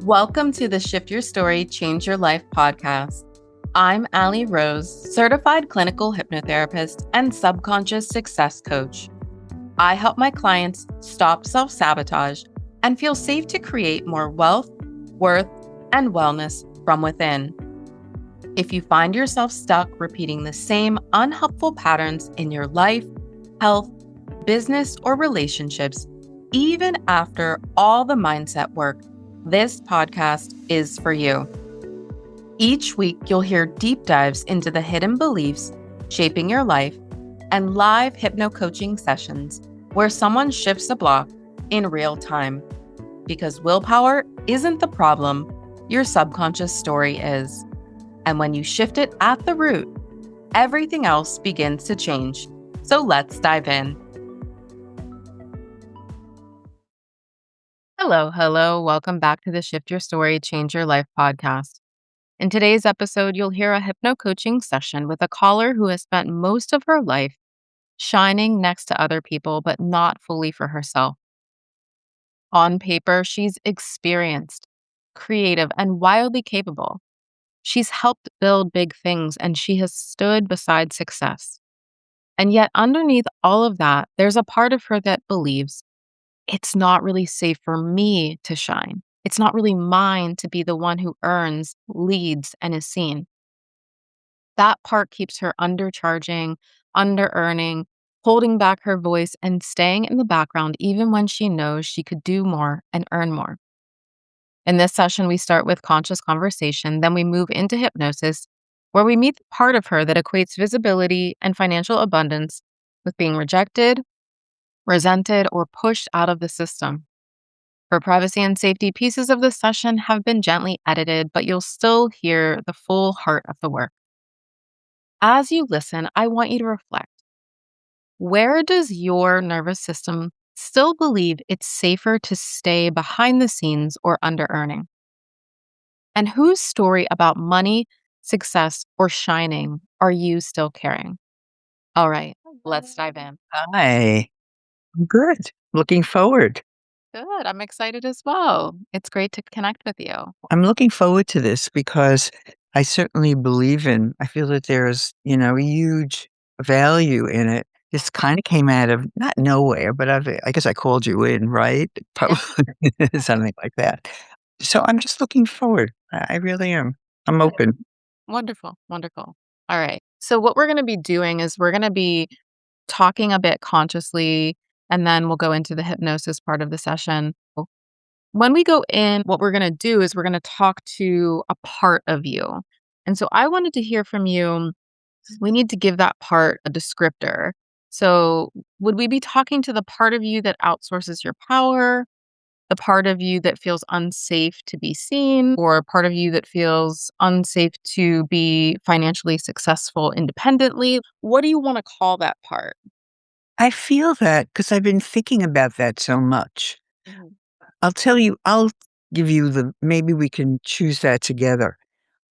Welcome to the Shift Your Story, Change Your Life podcast. I'm Allie Rose, certified clinical hypnotherapist and subconscious success coach. I help my clients stop self-sabotage and feel safe to create more wealth, worth, and wellness from within. If you find yourself stuck repeating the same unhelpful patterns in your life, health, business, or relationships, even after all the mindset work, this podcast is for you. Each week, you'll hear deep dives into the hidden beliefs shaping your life and live hypnocoaching sessions where someone shifts a block in real time. Because willpower isn't the problem, your subconscious story is. And when you shift it at the root, everything else begins to change. So let's dive in. Hello. Welcome back to the Shift Your Story, Change Your Life podcast. In today's episode, you'll hear a hypnocoaching session with a caller who has spent most of her life shining next to other people, but not fully for herself. On paper, she's experienced, creative, and wildly capable. She's helped build big things, and she has stood beside success. And yet, underneath all of that, there's a part of her that believes it's not really safe for me to shine. It's not really mine to be the one who earns, leads, and is seen. That part keeps her undercharging, under-earning, holding back her voice, and staying in the background even when she knows she could do more and earn more. In this session, we start with conscious conversation, then we move into hypnosis, where we meet the part of her that equates visibility and financial abundance with being rejected, resented, or pushed out of the system. For privacy and safety, pieces of the session have been gently edited, but you'll still hear the full heart of the work. As you listen, I want you to reflect. Where does your nervous system still believe it's safer to stay behind the scenes or under-earning? And whose story about money, success, or shining are you still carrying? All right, let's dive in. Hi. I'm good. Looking forward. Good. I'm excited as well. It's great to connect with you. I'm looking forward to this because I certainly believe I feel that there's, a huge value in it. This kind of came out of not nowhere, but I guess I called you in, right? Yeah. Probably something like that. So I'm just looking forward. I really am. I'm Good. open. Wonderful. All right. So, what we're going to be doing is we're going to be talking a bit consciously, and then we'll go into the hypnosis part of the session. When we go in, what we're going to do is we're going to talk to a part of you. And so, I wanted to hear from you. We need to give that part a descriptor. So, would we be talking to the part of you that outsources your power? The part of you that feels unsafe to be seen, or a part of you that feels unsafe to be financially successful independently? What do you want to call that part? I feel that because I've been thinking about that so much. Mhm. I'll give you maybe we can choose that together.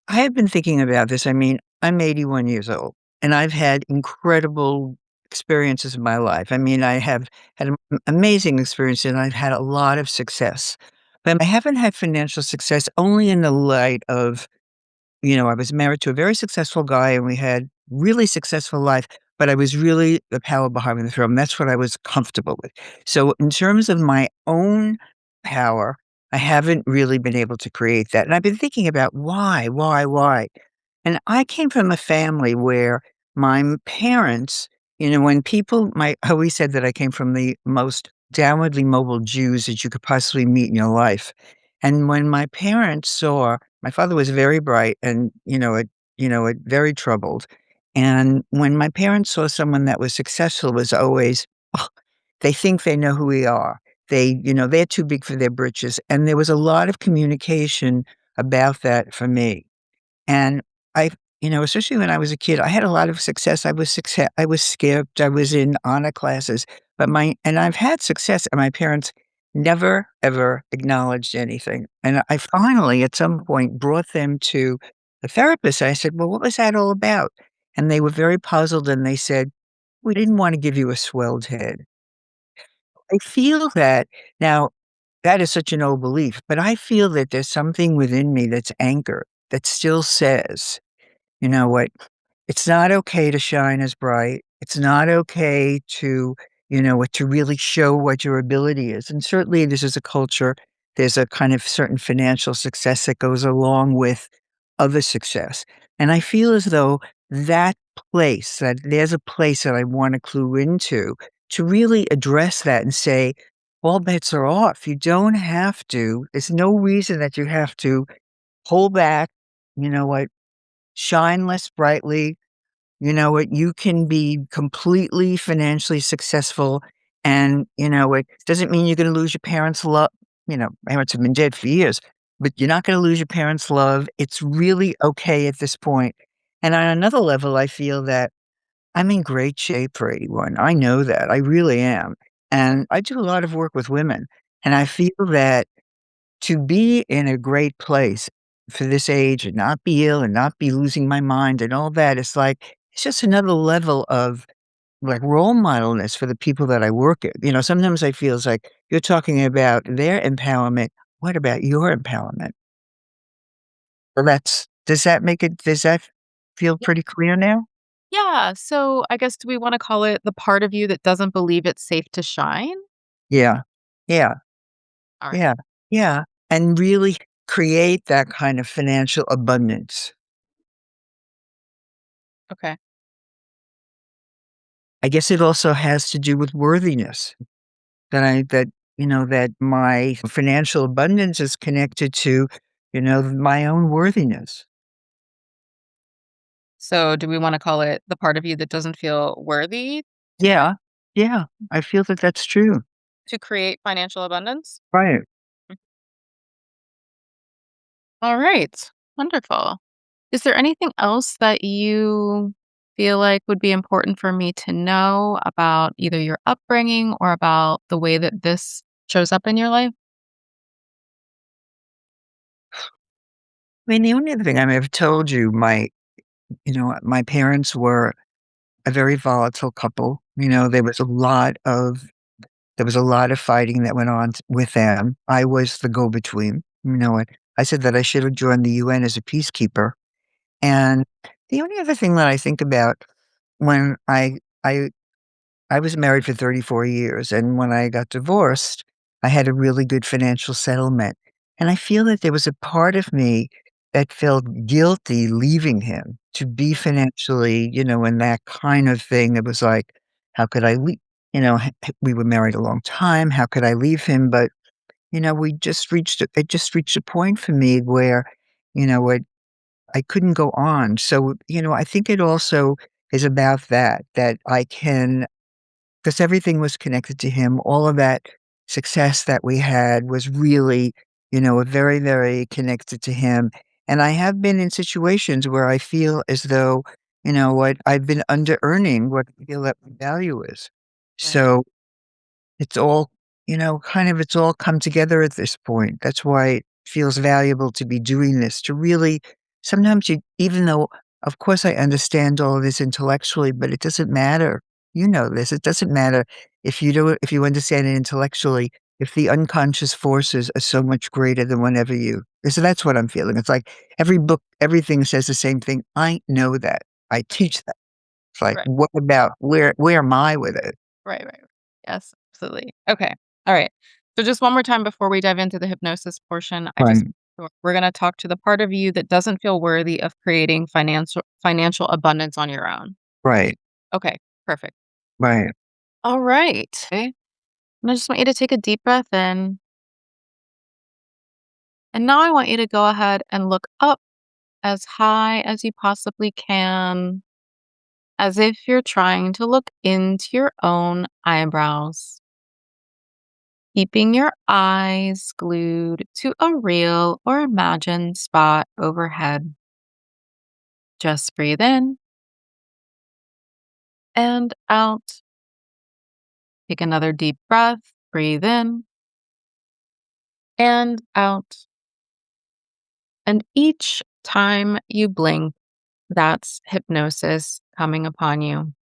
I have been thinking about this. I mean, I'm 81 years old, and I've had incredible experiences in my life. I mean, I have had amazing experiences, and I've had a lot of success. But I haven't had financial success only in the light of, I was married to a very successful guy, and we had really successful life, but I was really the power behind the throne. That's what I was comfortable with. So in terms of my own power, I haven't really been able to create that. And I've been thinking about why? And I came from a family where my parents, when I always said that I came from the most downwardly mobile Jews that you could possibly meet in your life. And when my parents saw, my father was very bright and, very troubled. And when my parents saw someone that was successful, it was always, "Oh, they think they know who we are. They're too big for their britches." And there was a lot of communication about that for me. And I especially when I was a kid, I had a lot of success. I was skipped, I was in honor classes, and I've had success, and my parents never, ever acknowledged anything. And I finally, at some point, brought them to a therapist. I said, "Well, what was that all about?" And they were very puzzled, and they said, "We didn't wanna give you a swelled head." I feel that now that is such an old belief, but I feel that there's something within me that's anchored that still says, "You know what? It's not okay to shine as bright. It's not okay to, what to really show what your ability is." And certainly this is a culture, there's a kind of certain financial success that goes along with other success. And I feel as though that that there's a place that I want to clue into to really address that and say, all bets are off. You don't have to. There's no reason that you have to pull back. You know what? Shine less brightly, you can be completely financially successful and, it doesn't mean you're gonna lose your parents' love. Parents have been dead for years, but you're not gonna lose your parents' love. It's really okay at this point. And on another level, I feel that I'm in great shape for 81. I know that, I really am. And I do a lot of work with women, and I feel that to be in a great place for this age and not be ill and not be losing my mind and all that, it's just another level of, like, role modelness for the people that I work with. Sometimes I feel it's like you're talking about their empowerment. What about your empowerment? So does that feel Yeah. pretty clear now? Yeah. So I guess do we want to call it the part of you that doesn't believe it's safe to shine? Yeah. Yeah. All right. Yeah. Yeah. And really create that kind of financial abundance. Okay. I guess it also has to do with worthiness. That my financial abundance is connected to, my own worthiness. So do we want to call it the part of you that doesn't feel worthy Yeah, yeah, I feel that that's true. to create financial abundance? Right. Mm. All right. Wonderful. Is there anything else that you feel like would be important for me to know about either your upbringing or about the way that this shows up in your life? I mean, the only other thing I may have told you, my parents were a very volatile couple. There was a lot of fighting that went on with them. I was the go-between. I said that I should have joined the UN as a peacekeeper. And the only other thing that I think about when I was married for 34 years, and when I got divorced, I had a really good financial settlement, and I feel that there was a part of me that felt guilty leaving him to be financially, in that kind of thing. It was like, how could I leave? We were married a long time. How could I leave him? But, it just reached a point for me where, what I couldn't go on. So, I think it also is about that I can, because everything was connected to him. All of that success that we had was really, very, very connected to him. And I have been in situations where I feel as though, what I've been under earning what I feel that my value is. Right. So it's all, it's all come together at this point. That's why it feels valuable to be doing this, to really sometimes even though, of course, I understand all of this intellectually, but it doesn't matter. You know this. It doesn't matter if you understand it intellectually, if the unconscious forces are so much greater than whenever you. So that's what I'm feeling. It's like every book, everything says the same thing. I know that. I teach that. It's like, Right. what about where am I with it? Right. Right. Yes, absolutely. Okay. All right. So just one more time before we dive into the hypnosis portion, Right. we're going to talk to the part of you that doesn't feel worthy of creating financial abundance on your own. Right. Okay. Perfect. Right. All right. Okay. And I just want you to take a deep breath in. And now I want you to go ahead and look up as high as you possibly can, as if you're trying to look into your own eyebrows, keeping your eyes glued to a real or imagined spot overhead. Just breathe in and out. Take another deep breath. Breathe in and out. And each time you blink, that's hypnosis coming upon you.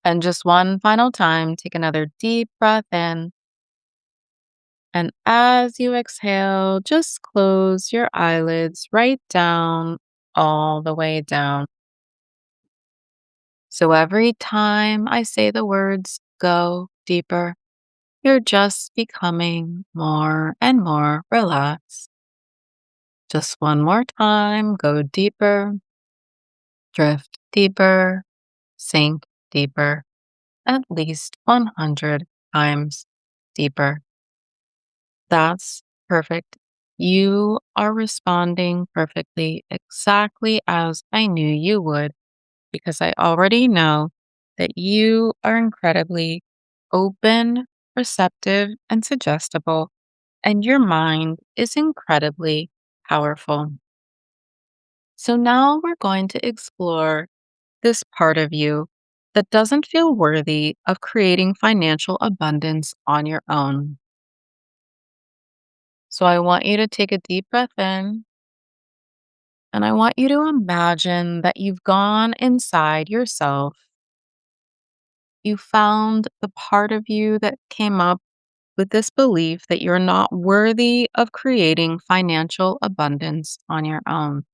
And just one final time, take another deep breath in And as you exhale, just close your eyelids right down, all the way down. So every time I say the words go deeper, you're just becoming more and more relaxed. Just one more time, go deeper, drift deeper, sink deeper, at least 100 times deeper. That's perfect. You are responding perfectly, exactly as I knew you would, because I already know that you are incredibly open, receptive, and suggestible, and your mind is incredibly powerful. So now we're going to explore this part of you that doesn't feel worthy of creating financial abundance on your own. So I want you to take a deep breath in, and I want you to imagine that you've gone inside yourself. You found the part of you that came up with this belief that you're not worthy of creating financial abundance on your own.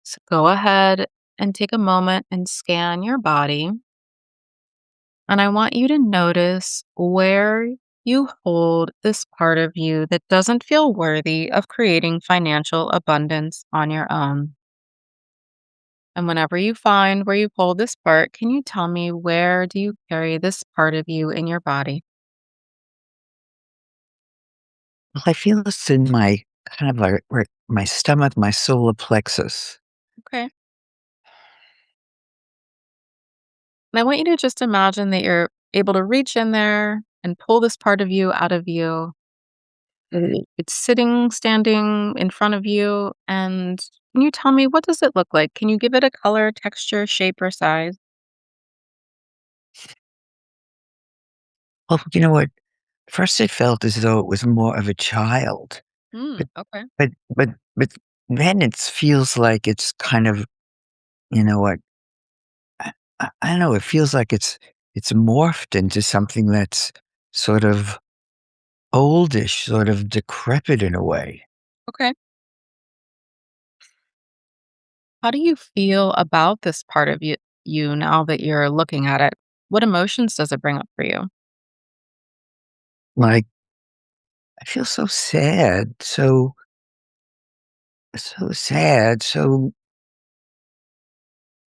So go ahead and take a moment and scan your body. And I want you to notice where you hold this part of you that doesn't feel worthy of creating financial abundance on your own. And whenever you find where you hold this part, can you tell me where do you carry this part of you in your body? Well, I feel this in my kind of like where my stomach, my solar plexus. Okay. And I want you to just imagine that you're able to reach in there and pull this part of you out of you. It's sitting, standing in front of you. And can you tell me what does it look like? Can you give it a color, texture, shape, or size? Well, you know what? First, it felt as though it was more of a child, but Okay. but then it feels like it's kind of you know what? I don't know. It feels like it's morphed into something that's sort of oldish, sort of decrepit in a way. Okay. How do you feel about this part of you now that you're looking at it? What emotions does it bring up for you? Like I feel so sad, so sad, so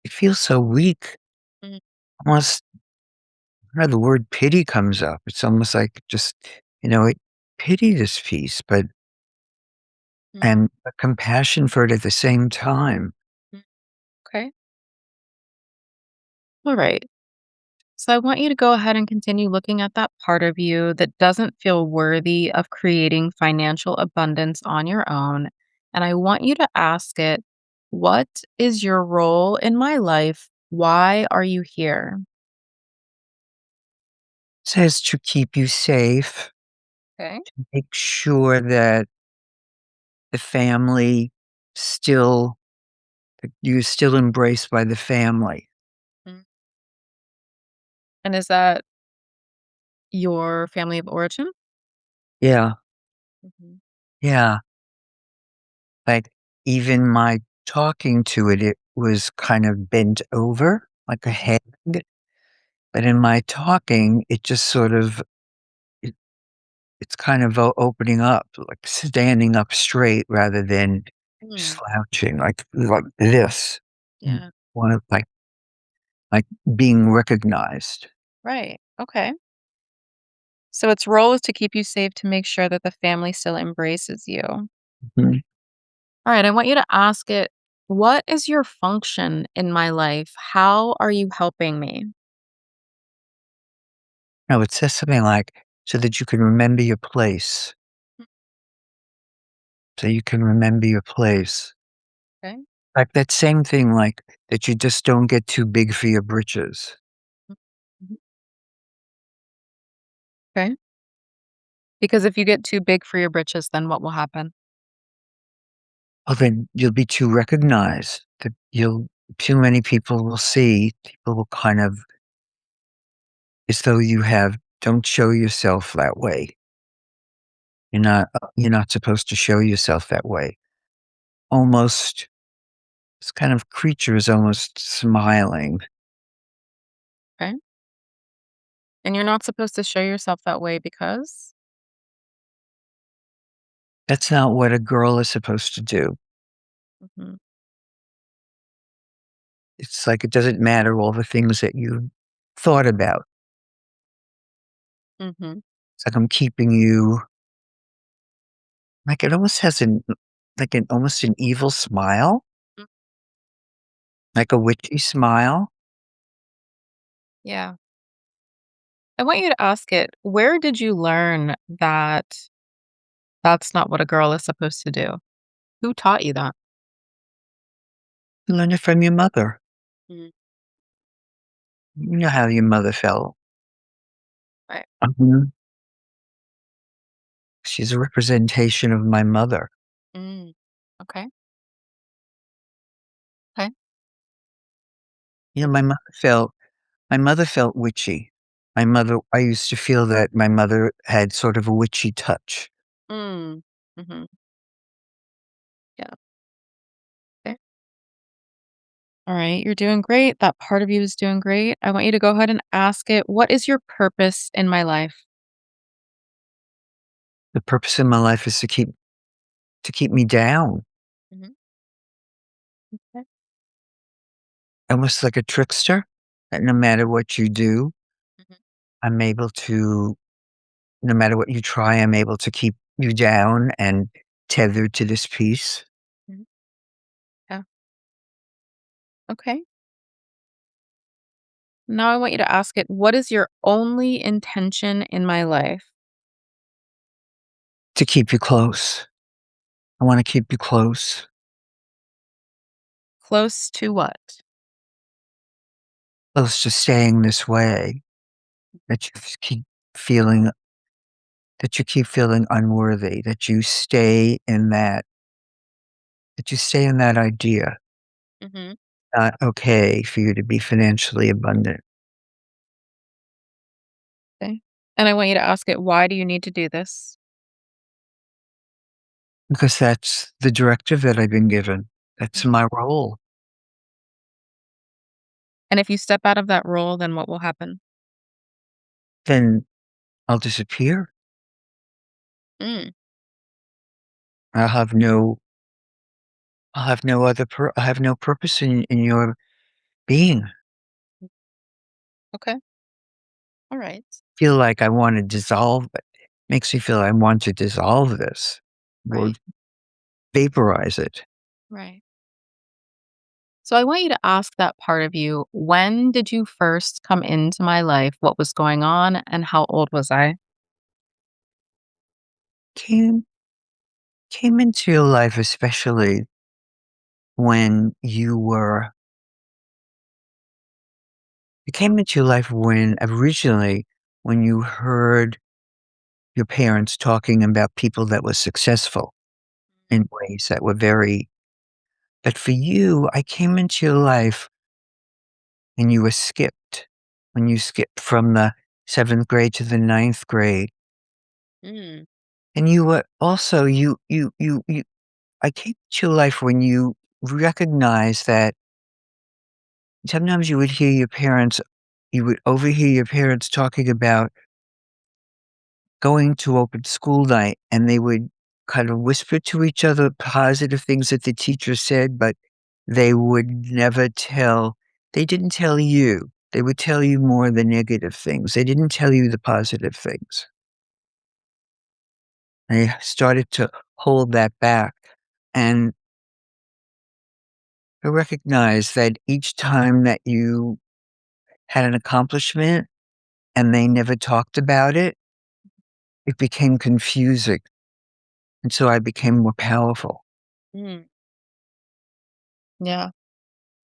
it feels so weak. Mhm. Almost, the word pity comes up. It's almost like just, it pity this piece, but Mm, and a compassion for it at the same time. mm. Okay. All right. So I want you to go ahead and continue looking at that part of you that doesn't feel worthy of creating financial abundance on your own. And I want you to ask it, what is your role in my life? Why are you here? Says to keep you safe, Okay. make sure that the family still that you're still embraced by the family. Mm. And is that your family of origin? Yeah, Mhm. yeah. Like, even my talking to it, it was kind of bent over like a Mhm. head, but in my talking, it just sort of it it's kind of opening up, like standing up straight rather than Mm. slouching like this. Mm, Yeah. wanna like being recognized. Right. Okay. So its role is to keep you safe to make sure that the family still embraces you. All Mhm. right. I want you to ask it, what is your function in my life? How are you helping me? No, it says something like, "So that you can remember your place." So you can remember your place. Okay. Like that same thing, like, that you just don't get too big for your britches. Mhm. Okay. Because if you get too big for your britches, then what will happen? Well, then you'll be too recognized, that you'll too many people will see, people will kind of as though you have don't show yourself that way. You're not supposed to show yourself that way. Almost this kind of creature is almost smiling. Okay. And you're not supposed to show yourself that way because? That's not what a girl is supposed to do. Mhm. It's like it doesn't matter all the things that you thought about. Mhm. It's like I'm keeping you like it almost has an almost an evil smile, Mm. like a witchy smile. Yeah. I want you to ask it, where did you learn that that's not what a girl is supposed to do? Who taught you that? You learn it from your mother. Mhm. You know how your mother felt. Right. Mhm. She's a representation of my mother. Mm. Okay. Okay. You know, my mother felt witchy. I used to feel that my mother had sort of a witchy touch. Mm. Mhm. Yeah. Okay. All right. You're doing great. That part of you is doing great. I want you to go ahead and ask it, what is your purpose in my life? The purpose of my life is to keep me down, Mhm. Okay. almost like a trickster, that no matter what you do, Mhm. I'm able to no matter what you try, I'm able to keep you down and tethered to this piece. Mhm. Yeah. Okay. Now I want you to ask it, what is your only intention in my life? To keep you close. I wanna keep you close, Close to what? close to staying this way, that you f keep feeling that you keep feeling unworthy, that you stay in that idea, Mhm. not okay for you to be financially abundant, Okay. And I want you to ask it, why do you need to do this? because that's the directive that I've been given. That's Mhm. my role. And if you step out of that role, then what will happen? Then I'll disappear. Mm. I'll have no I have no purpose in your being. Okay. All right. Feel like I wanna dissolve it. Makes me feel I want to dissolve this or Right. vaporize it. Right. So I want you to ask that part of you, when did you first come into my life? What was going on? And how old was I? Came came into your life, especially when you came into your life when originally, when you heard your parents talking about people that were successful in ways that were very but for you, I came into your life and you were skipped. When you skipped from the 7th grade to the ninth grade, Mm. and you were also you I came to your life when you recognized that sometimes you would overhear your parents talking about going to open school night, and they would kind of whisper to each other positive things that the teacher said, but they would never tell they didn't tell you. They would tell you more of the negative things. They didn't tell you the positive things. They started to hold that back, and I recognized that each time that you had an accomplishment and they never talked about it, it became confusing, and so I became more powerful. Mm. Yeah.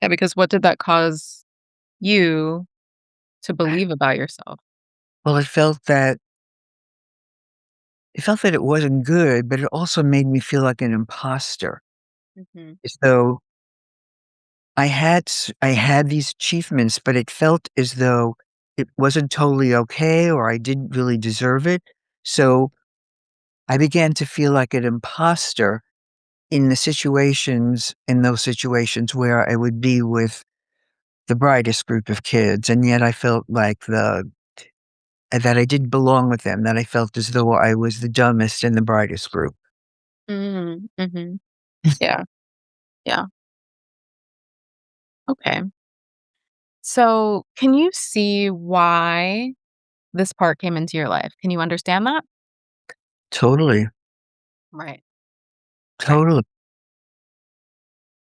Yeah. Because what did that cause you to believe about yourself? Well, it felt that it wasn't good, but it also made me feel like an imposter, Hmm. as though I had these achievements, but it felt as though it wasn't totally okay or I didn't really deserve it. So I began to feel like an imposter in those situations where I would be with the brightest group of kids, and yet I felt like that I didn't belong with them, that I felt as though I was the dumbest in the brightest group. Mm, mhm. Yeah, yeah, okay. So, can you see why this part came into your life? Can you understand that? Totally, Right, right. totally.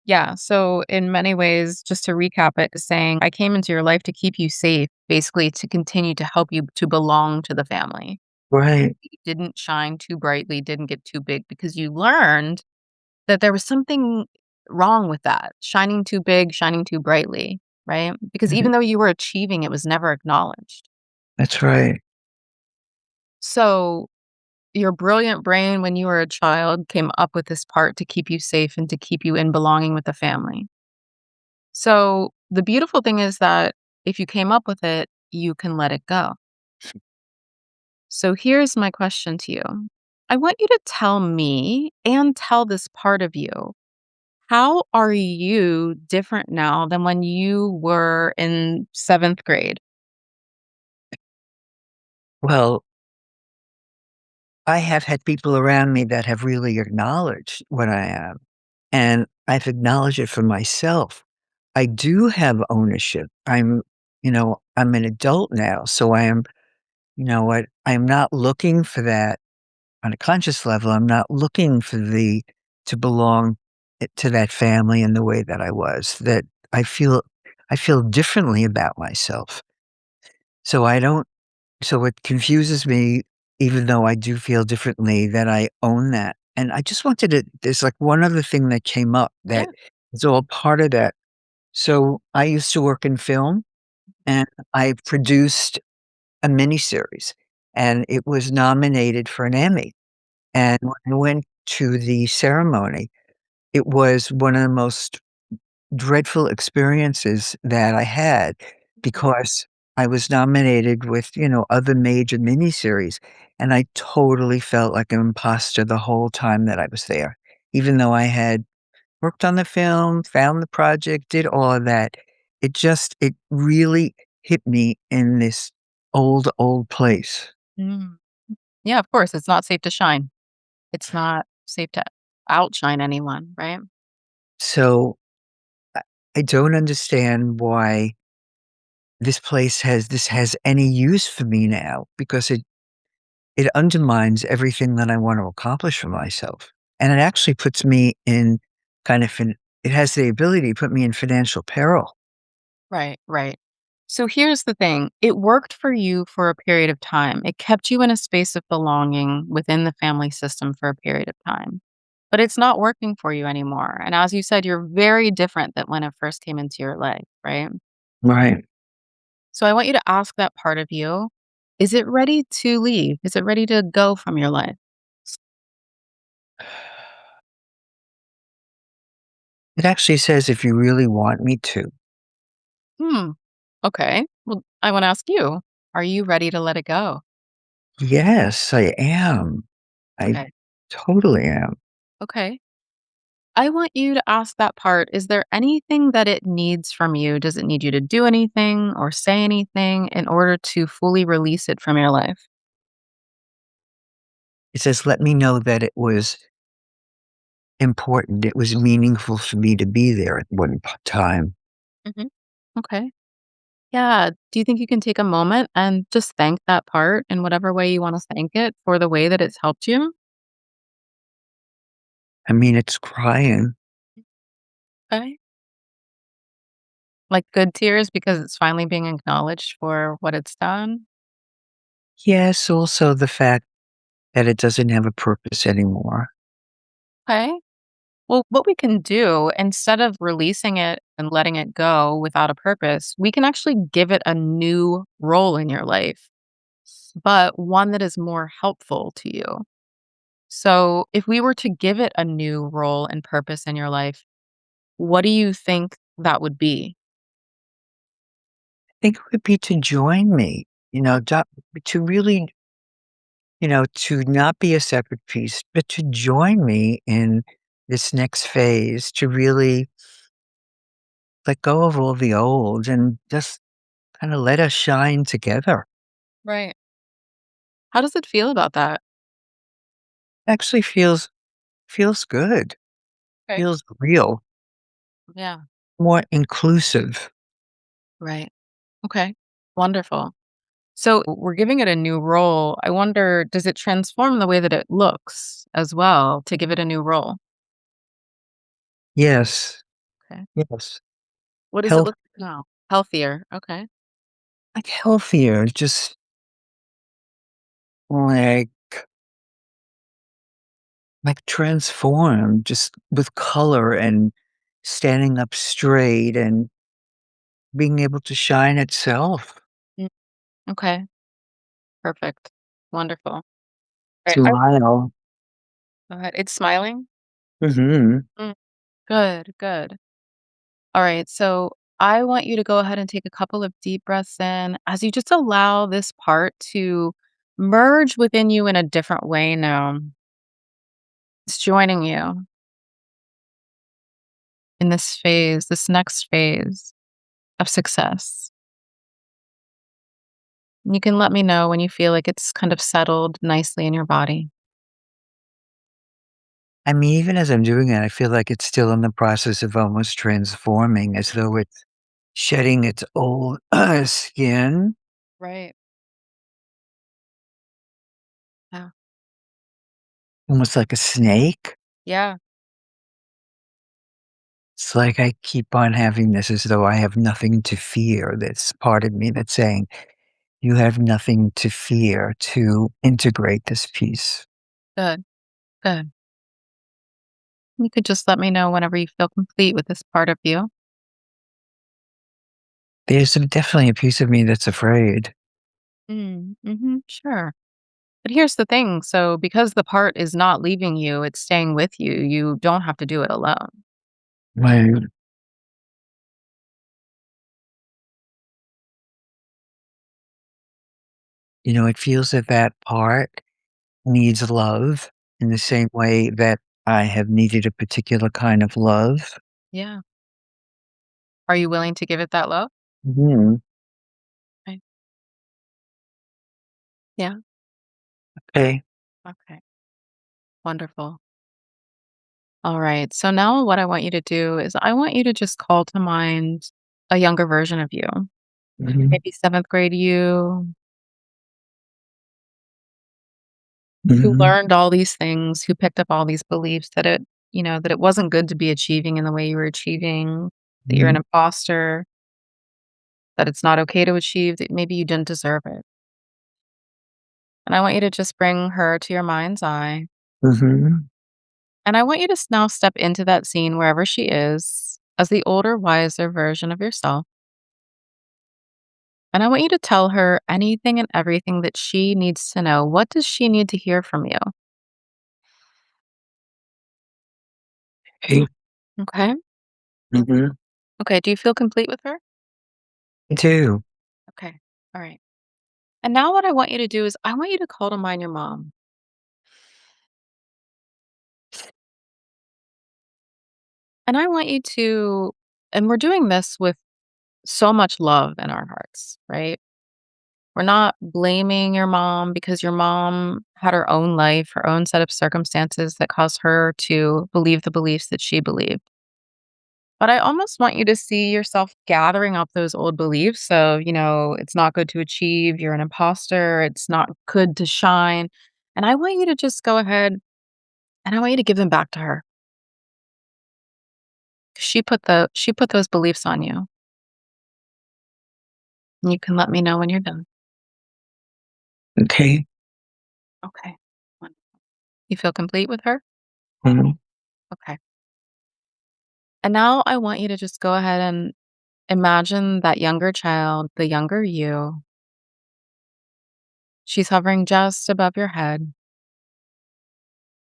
Yeah, so in many ways, just to recap it, saying, "I came into your life to keep you safe," basically to continue to help you to belong to the family. Right. You didn't shine too brightly, didn't get too big because you learned that there was something wrong with that, shining too big, shining too brightly, right? Because Mhm. even though you were achieving, it was never acknowledged. That's right. So, your brilliant brain when you were a child came up with this part to keep you safe and to keep you in belonging with the family. So, the beautiful thing is that if you came up with it, you can let it go. So, here's my question to you. I want you to tell me and tell this part of you, how are you different now than when you were in 7th grade? Well, I have had people around me that have really acknowledged what I am, and I've acknowledged it for myself. I do have ownership. I'm an adult now, so I am, what I'm not looking for that on a conscious level. I'm not looking for the to belong to that family in the way that I was. That I feel I feel differently about myself. So I don't so it confuses me, even though I do feel differently, that I own that. And I just wanted to there's, like, one other thing that came up that Yeah. is all part of that. So I used to work in film, and I produced a miniseries, and it was nominated for an Emmy. And when I went to the ceremony, it was one of the most dreadful experiences that I had Mhm. because I was nominated with, other major miniseries, and I totally felt like an imposter the whole time that I was there. Even though I had worked on the film, found the project, did all of that, it really hit me in this old place. Mm. Yeah, of course, it's not safe to shine. It's not safe to outshine anyone, right? So, I I don't understand why this has any use for me now because it undermines everything that I want to accomplish for myself. And it actually puts me in it has the ability to put me in financial peril. Right, right. So here's the thing, it worked for you for a period of time. It kept you in a space of belonging within the family system for a period of time. But it's not working for you anymore. And as you said, you're very different than when it first came into your life, right? Right. So I want you to ask that part of you, is it ready to leave? Is it ready to go from your life? It actually says if you really want me to. Hmm. Okay. Well, I want to ask you, are you ready to let it go? Yes, I am. I Okay. totally am. Okay. I want you to ask that part, is there anything that it needs from you? Does it need you to do anything or say anything in order to fully release it from your life? It says let me know that it was important. It was meaningful for me to be there at one time. Mhm. Okay. Yeah. Do you think you can take a moment and just thank that part in whatever way you want to thank it for the way that it's helped you? I mean, it's crying. Okay. Like good tears because it's finally being acknowledged for what it's done? Yes, also the fact that it doesn't have a purpose anymore. Okay. Well, what we can do instead of releasing it and letting it go without a purpose, we can actually give it a new role in your life, but one that is more helpful to you. So, if we were to give it a new role and purpose in your life, what do you think that would be? I think it would be to join me, to really to not be a separate piece, but to join me in this next phase, to really let go of all the old and just kinda let us shine together. Right. How does it feel about that? Actually feels good, Okay. feels real, Yeah. more inclusive. Right. Okay. Wonderful. So we're giving it a new role. I wonder, does it transform the way that it looks as well to give it a new role? Yes, Okay. yes. What does it Health look like now? Healthier. Okay. like, healthier, just, like transformed, just with color and standing up straight and being able to shine itself. Mm, okay. Perfect. Wonderful. Right. Smile. Go ahead. It's smiling. Mhm. Mm, good. Good. All right. So I want you to go ahead and take a couple of deep breaths in as you just allow this part to merge within you in a different way now. It's joining you in this phase, this next phase of success. You can let me know when you feel like it's kind of settled nicely in your body. I mean, even as I'm doing it, I feel like it's still in the process of almost transforming as though it's shedding its old, skin, Right. Yeah. almost like a snake. Yeah. It's like I keep on having this as though I have nothing to fear. That's part of me that's saying, "You have nothing to fear to integrate this piece." Good. Good. You could just let me know whenever you feel complete with this part of you. There's definitely a piece of me that's afraid. Sure. But here's the thing. So, because the part is not leaving you, it's staying with you. You don't have to do it alone. My it feels that that part needs love in the same way that I have needed a particular kind of love. Yeah. Are you willing to give it that love? Mhm. Right. Yeah. Okay. Okay. Wonderful. All right. So now what I want you to do is I want you to just call to mind a younger version of you, Mhm. maybe seventh grade you, who Mhm. learned all these things, who picked up all these beliefs that that it wasn't good to be achieving in the way you were achieving, that you're an Mhm. imposter, that it's not okay to achieve, that maybe you didn't deserve it. And I want you to just bring her to your mind's eye. Mhm. And I want you to now step into that scene wherever she is as the older, wiser version of yourself. And I want you to tell her anything and everything that she needs to know. What does she need to hear from you? Hey. Okay. Mhm. Okay. Do you feel complete with her? Me too. Okay. All right. And now what I want you to do is I want you to call to mind your mom. And I want you to, and we're doing this with so much love in our hearts, right? We're not blaming your mom because your mom had her own life, her own set of circumstances that caused her to believe the beliefs that she believed. But I almost want you to see yourself gathering up those old beliefs. So, it's not good to achieve, you're an imposter, it's not good to shine. And I want you to just go ahead and I want you to give them back to her. She put those beliefs on you. And you can let me know when you're done. Okay. Okay. You feel complete with her? Mhm. Okay. And now I want you to just go ahead and imagine that younger child, the younger you. She's hovering just above your head.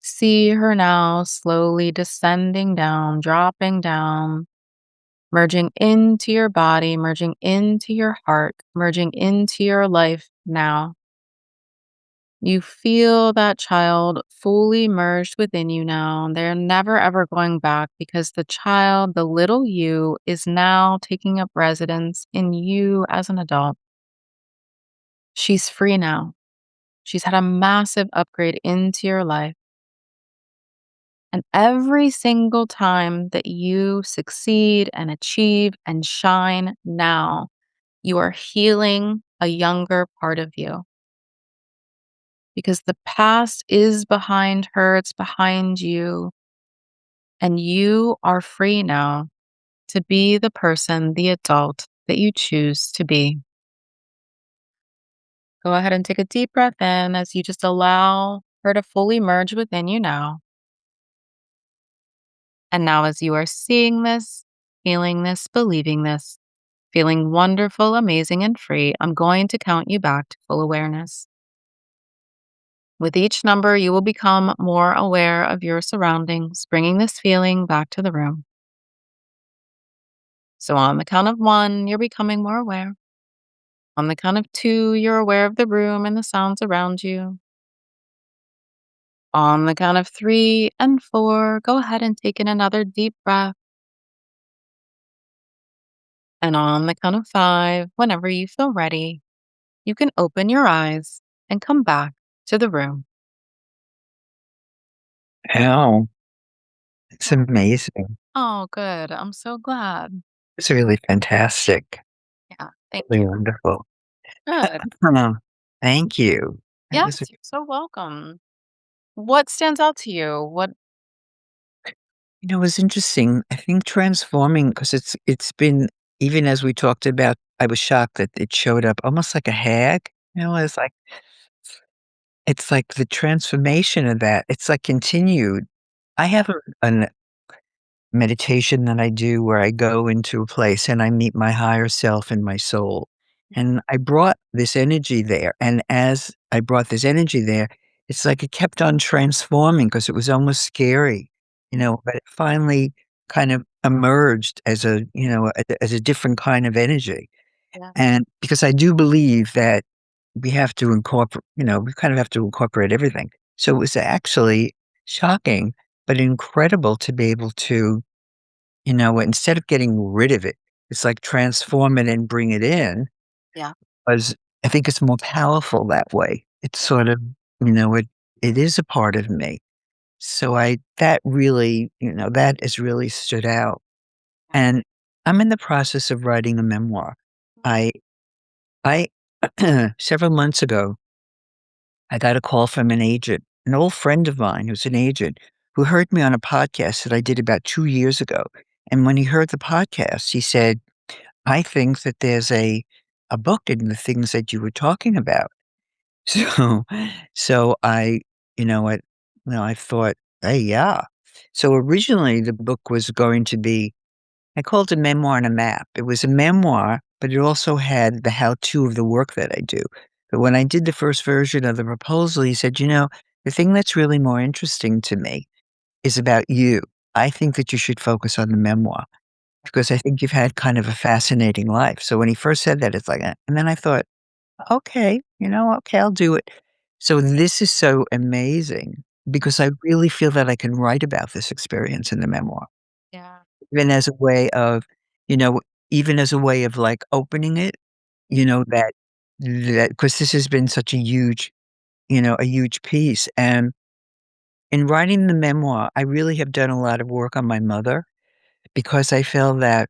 See her now slowly descending down, dropping down, merging into your body, merging into your heart, merging into your life now. You feel that child fully merged within you now. They're never ever going back because the child, the little you, is now taking up residence in you as an adult. She's free now. She's had a massive upgrade into your life. And every single time that you succeed and achieve and shine now, you are healing a younger part of you because the past is behind her, it's behind you, and you are free now to be the person, the adult that you choose to be. Go ahead and take a deep breath in as you just allow her to fully merge within you now. And now, as you are seeing this, feeling this, believing this, feeling wonderful, amazing, and free, I'm going to count you back to full awareness. With each number, you will become more aware of your surroundings, bringing this feeling back to the room. So, on the count of one, you're becoming more aware. On the count of two, you're aware of the room and the sounds around you. On the count of three and four, go ahead and take in another deep breath. And on the count of five, whenever you feel ready, you can open your eyes and come back to the room. Wow, it's amazing. Oh, good. I'm so glad. It's really fantastic. Yeah. Thank Really you. wonderful. Good. Thank you. That was, Yes, you're so welcome. What stands out to you? What? it was interesting. I think transforming because it's been even as we talked about, I was shocked that it showed up almost like a hag. It's like the transformation of that. It's like continued. I have an meditation that I do where I go into a place and I meet my higher self and my soul. And I brought this energy there. And as I brought this energy there, it's like it kept on transforming because it was almost scary, but it finally kind of emerged as as a different kind of energy. Yeah. And because I do believe that we have to incorporate, we kind of have to incorporate everything. So it was actually shocking, but incredible to be able to instead of getting rid of it, it's like transform it and bring it in, Yeah. was I think it's more powerful that way. It's sort of, it is a part of me. So that really, that has really stood out. And I'm in the process of writing a memoir. I I several months ago, I got a call from an agent, an old friend of mine who's an agent who heard me on a podcast that I did about 2 years ago. And when he heard the podcast, he said, I think that there's a book in the things that you were talking about. So so I you know what, I thought, "Hey, yeah." So originally the book was going to be I called it a memoir and a map. It was a memoir, but it also had the how-to of the work that I do. But when I did the first version of the proposal, he said, the thing that's really more interesting to me is about you. I think that you should focus on the memoir." Because I think you've had kind of a fascinating life. So when he first said that, it's like, and then I thought, okay, okay, I'll do it. So this is so amazing because I really feel that I can write about this experience in the memoir, Yeah. even as a way of, you know, even as a way of like opening it, that because this has been such a huge piece. And in writing the memoir, I really have done a lot of work on my mother because I feel that,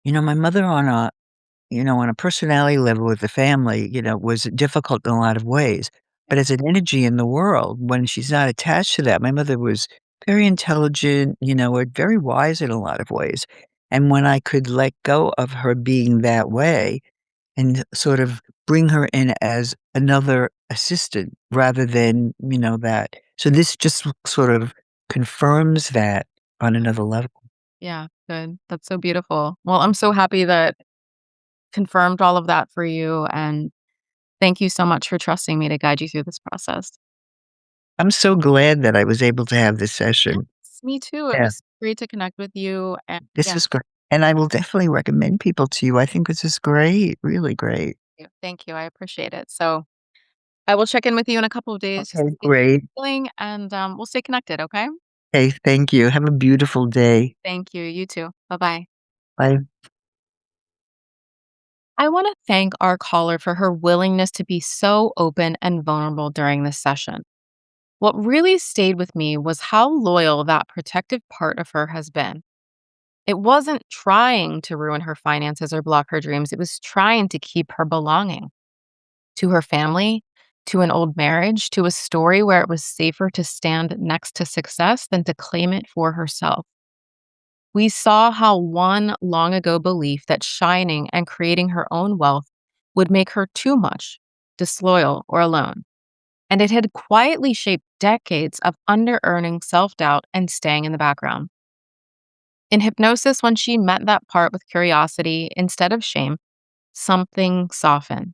my mother on a personality level with the family, was difficult in a lot of ways. But as an energy in the world, when she's not attached to that, my mother was very intelligent, and very wise in a lot of ways. And when I could let go of her being that way and sort of bring her in as another assistant rather than, that. So this just sort of confirms that on another level. Yeah. Good. That's so beautiful. Well, I'm so happy that confirmed all of that for you. And thank you so much for trusting me to guide you through this process. I'm so glad that I was able to have this Yes, session. me too. It Yeah. was great to connect with you. And This yeah, is great, and I will definitely recommend people to you. I think this is great, really great. thank you. I appreciate it. So I will check in with you in a couple of days just Okay, to see how great. you're feeling, and we'll stay connected, okay? Okay, thank you. Have a beautiful day. Thank you. You too. Bye-bye. Bye. I want to thank our caller for her willingness to be so open and vulnerable during this session. What really stayed with me was how loyal that protective part of her has been. It wasn't trying to ruin her finances or block her dreams, it was trying to keep her belonging to her family, to an old marriage, to a story where it was safer to stand next to success than to claim it for herself. We saw how one long ago belief that shining and creating her own wealth would make her too much, disloyal, or alone. And it had quietly shaped decades of under earning, self doubt, and staying in the background. In hypnosis, when she met that part with curiosity instead of shame, something softened.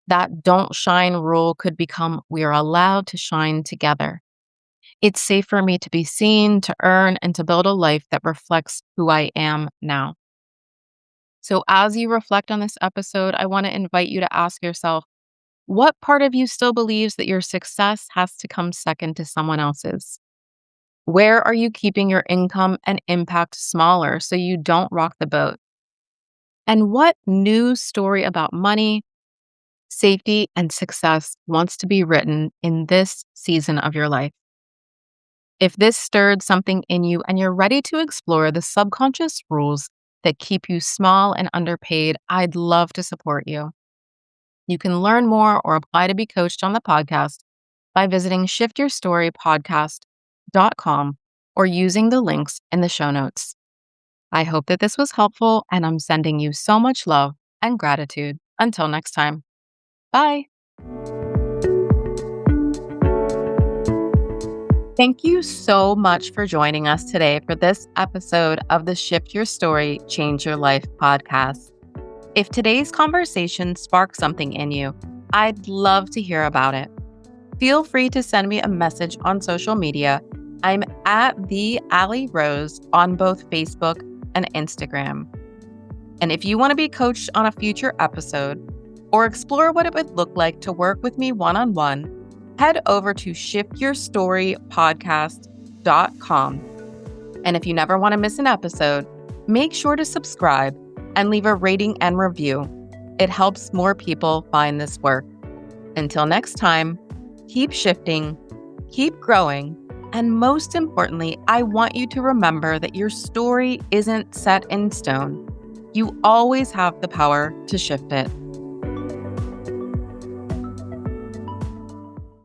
That don't shine rule could become we are allowed to shine together. It's safe for me to be seen, to earn, and to build a life that reflects who I am now. So, as you reflect on this episode, I want to invite you to ask yourself, what part of you still believes that your success has to come second to someone else's? Where are you keeping your income and impact smaller so you don't rock the boat? And what new story about money, safety, and success wants to be written in this season of your life? If this stirred something in you and you're ready to explore the subconscious rules that keep you small and underpaid, I'd love to support you. You can learn more or apply to be coached on the podcast by visiting shiftyourstorypodcast.com or using the links in the show notes. I hope that this was helpful, and I'm sending you so much love and gratitude. Until next time, bye. Thank you so much for joining us today for this episode of the Shift Your Story, Change Your Life podcast. If today's conversation sparked something in you, I'd love to hear about it. Feel free to send me a message on social media. I'm at the Allie Rose on both Facebook and Instagram. And if you want to be coached on a future episode or explore what it would look like to work with me one-on-one, head over to shiftyourstorypodcast.com. And if you never want to miss an episode, make sure to subscribe and leave a rating and review. It helps more people find this work. Until next time, keep shifting, keep growing, and most importantly, I want you to remember that your story isn't set in stone. You always have the power to shift it.